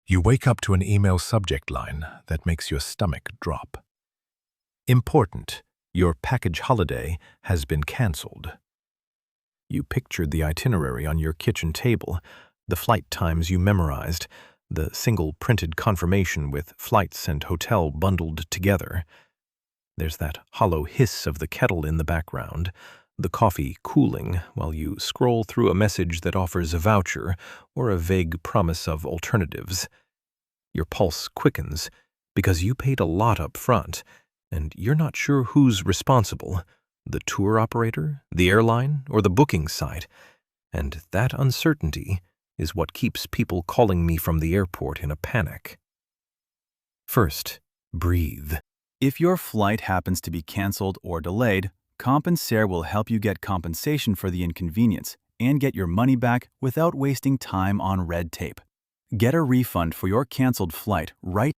You wake up to an email subject line that makes your stomach drop. Important, your package holiday has been cancelled. You pictured the itinerary on your kitchen table, the flight times you memorized, the single printed confirmation with flights and hotel bundled together. There's that hollow hiss of the kettle in the background, the coffee cooling while you scroll through a message that offers a voucher or a vague promise of alternatives. Your pulse quickens because you paid a lot up front, and you're not sure who's responsible, the tour operator, the airline, or the booking site. And that uncertainty is what keeps people calling me from the airport in a panic. First, breathe. If your flight happens to be canceled or delayed, Compensair will help you get compensation for the inconvenience and get your money back without wasting time on red tape. Get a refund for your canceled flight right.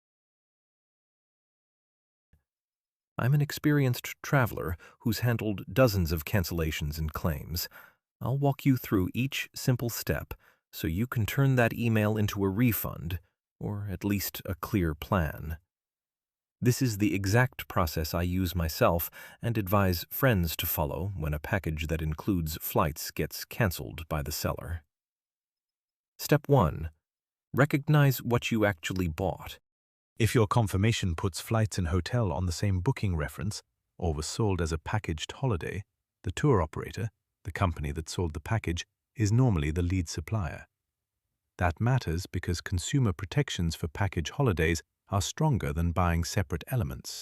I'm an experienced traveler who's handled dozens of cancellations and claims. I'll walk you through each simple step so you can turn that email into a refund, or at least a clear plan. This is the exact process I use myself and advise friends to follow when a package that includes flights gets canceled by the seller. Step 1. Recognize what you actually bought. If your confirmation puts flights and hotel on the same booking reference or was sold as a packaged holiday, the tour operator, the company that sold the package, is normally the lead supplier. That matters because consumer protections for package holidays are stronger than buying separate elements.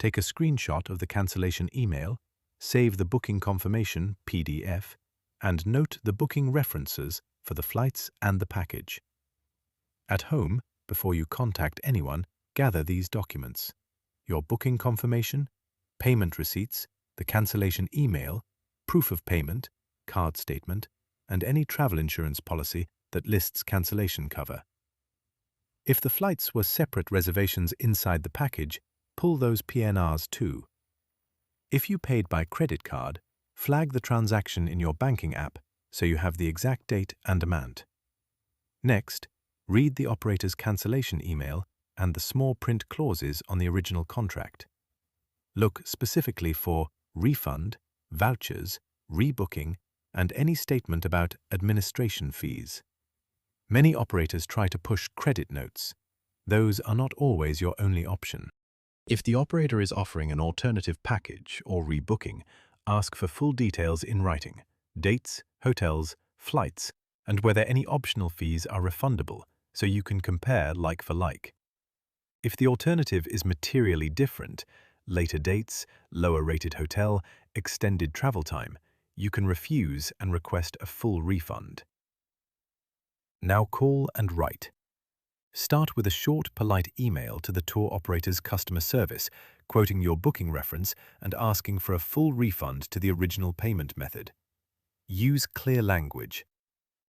Take a screenshot of the cancellation email, save the booking confirmation PDF, and note the booking references for the flights and the package. At home, before you contact anyone, gather these documents: your booking confirmation, payment receipts, the cancellation email, proof of payment, card statement, and any travel insurance policy that lists cancellation cover. If the flights were separate reservations inside the package, pull those PNRs too. If you paid by credit card, flag the transaction in your banking app so you have the exact date and amount. Next, read the operator's cancellation email and the small print clauses on the original contract. Look specifically for refund, vouchers, rebooking, and any statement about administration fees. Many operators try to push credit notes. Those are not always your only option. If the operator is offering an alternative package or rebooking, ask for full details in writing: dates, hotels, flights, and whether any optional fees are refundable, so you can compare like for like. If the alternative is materially different, later dates, lower rated hotel, extended travel time, you can refuse and request a full refund. Now call and write. Start with a short, polite email to the tour operator's customer service, quoting your booking reference and asking for a full refund to the original payment method. Use clear language.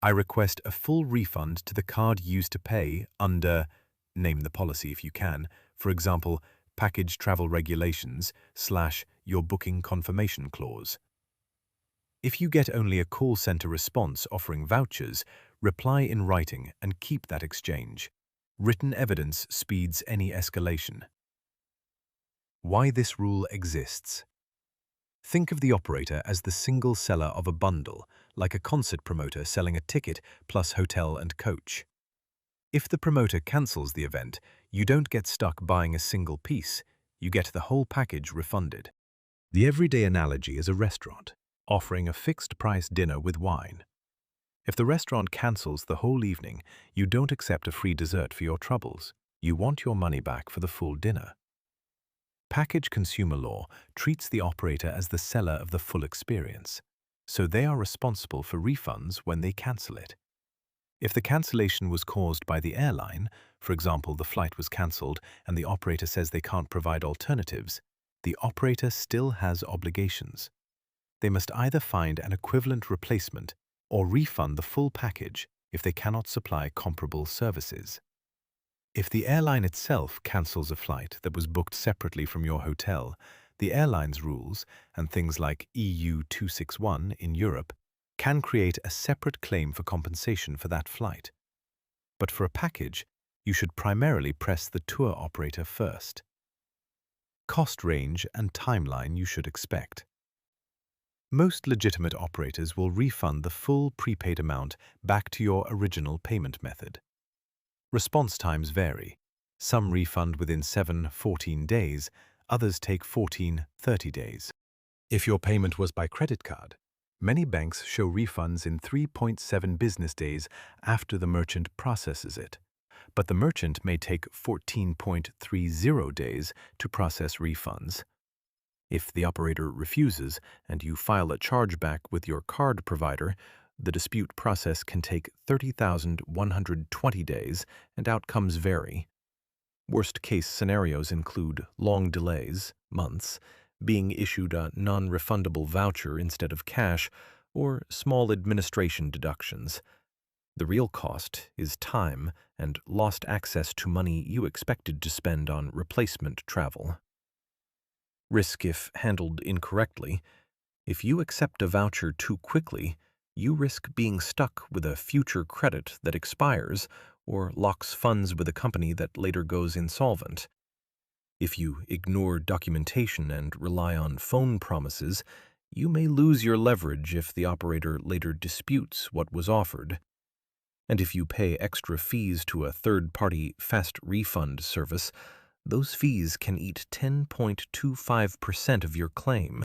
I request a full refund to the card used to pay under, name the policy if you can, for example, package travel regulations / your booking confirmation clause. If you get only a call center response offering vouchers, reply in writing and keep that exchange. Written evidence speeds any escalation. Why this rule exists. Think of the operator as the single seller of a bundle, like a concert promoter selling a ticket plus hotel and coach. If the promoter cancels the event, you don't get stuck buying a single piece, you get the whole package refunded. The everyday analogy is a restaurant, offering a fixed-price dinner with wine. If the restaurant cancels the whole evening, you don't accept a free dessert for your troubles. You want your money back for the full dinner. Package consumer law treats the operator as the seller of the full experience, so they are responsible for refunds when they cancel it. If the cancellation was caused by the airline, for example, the flight was cancelled and the operator says they can't provide alternatives, the operator still has obligations. They must either find an equivalent replacement or refund the full package if they cannot supply comparable services. If the airline itself cancels a flight that was booked separately from your hotel, the airline's rules, and things like EU 261 in Europe, can create a separate claim for compensation for that flight. But for a package, you should primarily press the tour operator first. Cost range and timeline you should expect. Most legitimate operators will refund the full prepaid amount back to your original payment method. Response times vary. Some refund within 7-14 days, others take 14-30 days. If your payment was by credit card, many banks show refunds in 3.7 business days after the merchant processes it, but the merchant may take 14.30 days to process refunds. If the operator refuses and you file a chargeback with your card provider, the dispute process can take 30,120 days, and outcomes vary. Worst-case scenarios include long delays, months, being issued a non-refundable voucher instead of cash, or small administration deductions. The real cost is time and lost access to money you expected to spend on replacement travel. Risk if handled incorrectly. If you accept a voucher too quickly, you risk being stuck with a future credit that expires or locks funds with a company that later goes insolvent. If you ignore documentation and rely on phone promises, you may lose your leverage if the operator later disputes what was offered. And if you pay extra fees to a third-party fast refund service, those fees can eat 10.25% of your claim.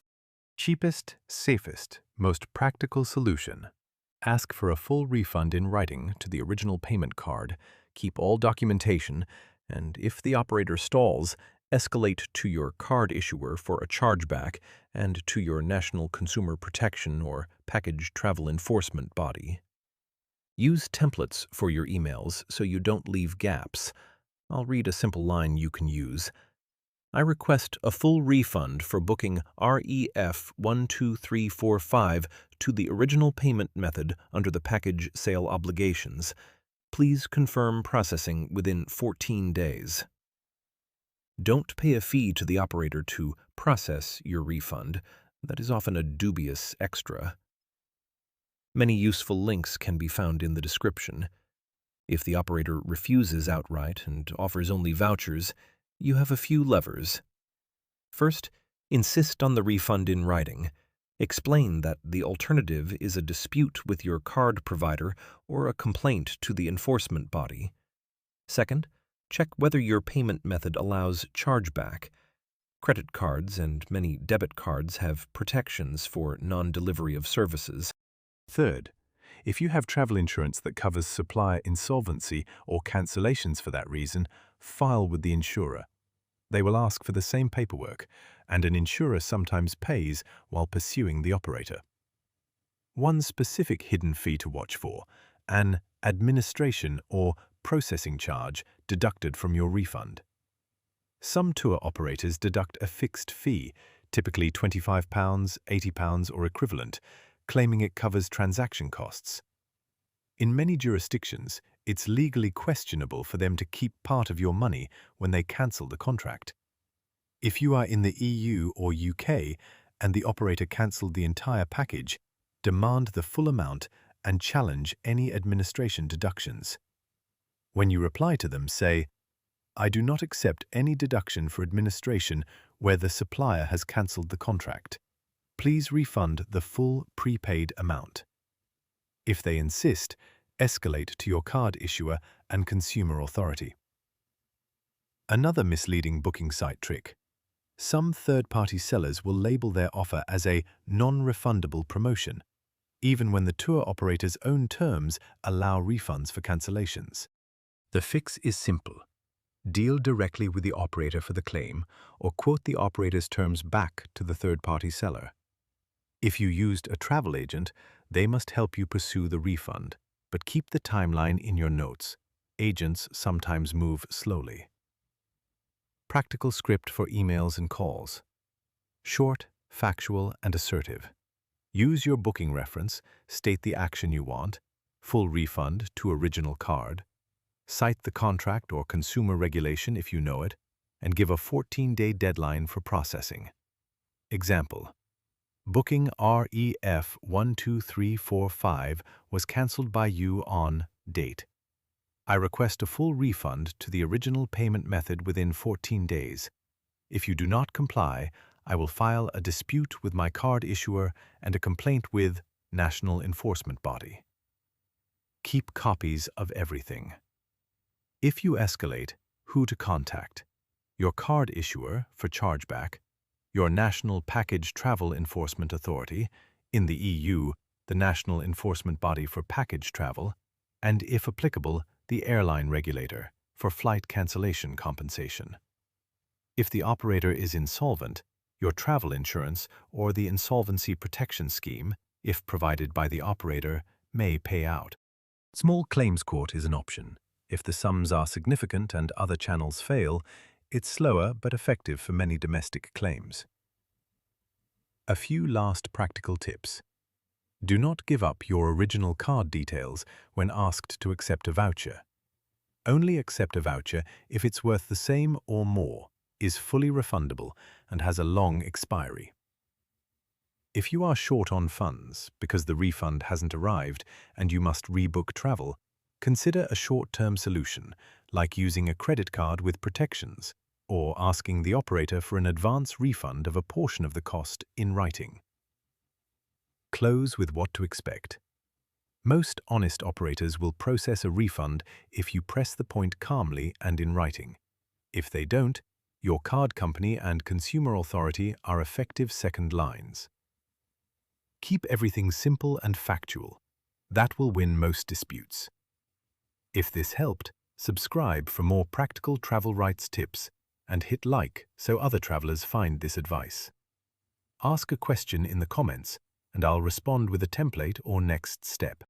Cheapest, safest, most practical solution. Ask for a full refund in writing to the original payment card, keep all documentation, and if the operator stalls, escalate to your card issuer for a chargeback and to your National Consumer Protection or Package Travel Enforcement body. Use templates for your emails so you don't leave gaps. I'll read a simple line you can use. I request a full refund for booking REF 12345 to the original payment method under the package sale obligations. Please confirm processing within 14 days. Don't pay a fee to the operator to process your refund. That is often a dubious extra. Many useful links can be found in the description. If the operator refuses outright and offers only vouchers, you have a few levers. First, insist on the refund in writing. Explain that the alternative is a dispute with your card provider or a complaint to the enforcement body. Second, check whether your payment method allows chargeback. Credit cards and many debit cards have protections for non-delivery of services. Third, if you have travel insurance that covers supplier insolvency or cancellations for that reason, file with the insurer. They will ask for the same paperwork, and an insurer sometimes pays while pursuing the operator. One specific hidden fee to watch for: an administration or processing charge deducted from your refund. Some tour operators deduct a fixed fee, typically £25, £80 or equivalent, claiming it covers transaction costs. In many jurisdictions, it's legally questionable for them to keep part of your money when they cancel the contract. If you are in the EU or UK and the operator cancelled the entire package, demand the full amount and challenge any administration deductions. When you reply to them, say, "I do not accept any deduction for administration where the supplier has cancelled the contract. Please refund the full prepaid amount." If they insist, escalate to your card issuer and consumer authority. Another misleading booking site trick. Some third-party sellers will label their offer as a non-refundable promotion, even when the tour operator's own terms allow refunds for cancellations. The fix is simple. Deal directly with the operator for the claim or quote the operator's terms back to the third-party seller. If you used a travel agent, they must help you pursue the refund, but keep the timeline in your notes. Agents sometimes move slowly. Practical script for emails and calls. Short, factual, and assertive. Use your booking reference, state the action you want. full refund to original card, cite the contract or consumer regulation if you know it, and give a 14-day deadline for processing. Example: booking REF 12345 was cancelled by you on date. I request a full refund to the original payment method within 14 days. If you do not comply, I will file a dispute with my card issuer and a complaint with National Enforcement Body. Keep copies of everything. If you escalate, who to contact? Your card issuer for chargeback, your National Package Travel Enforcement Authority, in the EU, the National Enforcement Body for Package Travel, and, if applicable, the airline regulator for flight cancellation compensation. If the operator is insolvent, your travel insurance or the Insolvency Protection Scheme, if provided by the operator, may pay out. Small claims court is an option. If the sums are significant and other channels fail, it's slower but effective for many domestic claims. A few last practical tips. Do not give up your original card details when asked to accept a voucher. Only accept a voucher if it's worth the same or more, is fully refundable, and has a long expiry. If you are short on funds because the refund hasn't arrived and you must rebook travel, consider a short-term solution, like using a credit card with protections, or asking the operator for an advance refund of a portion of the cost in writing. Close with what to expect. Most honest operators will process a refund if you press the point calmly and in writing. If they don't, your card company and consumer authority are effective second lines. Keep everything simple and factual. That will win most disputes. If this helped, subscribe for more practical travel rights tips and hit like so other travelers find this advice. Ask a question in the comments and I'll respond with a template or next step.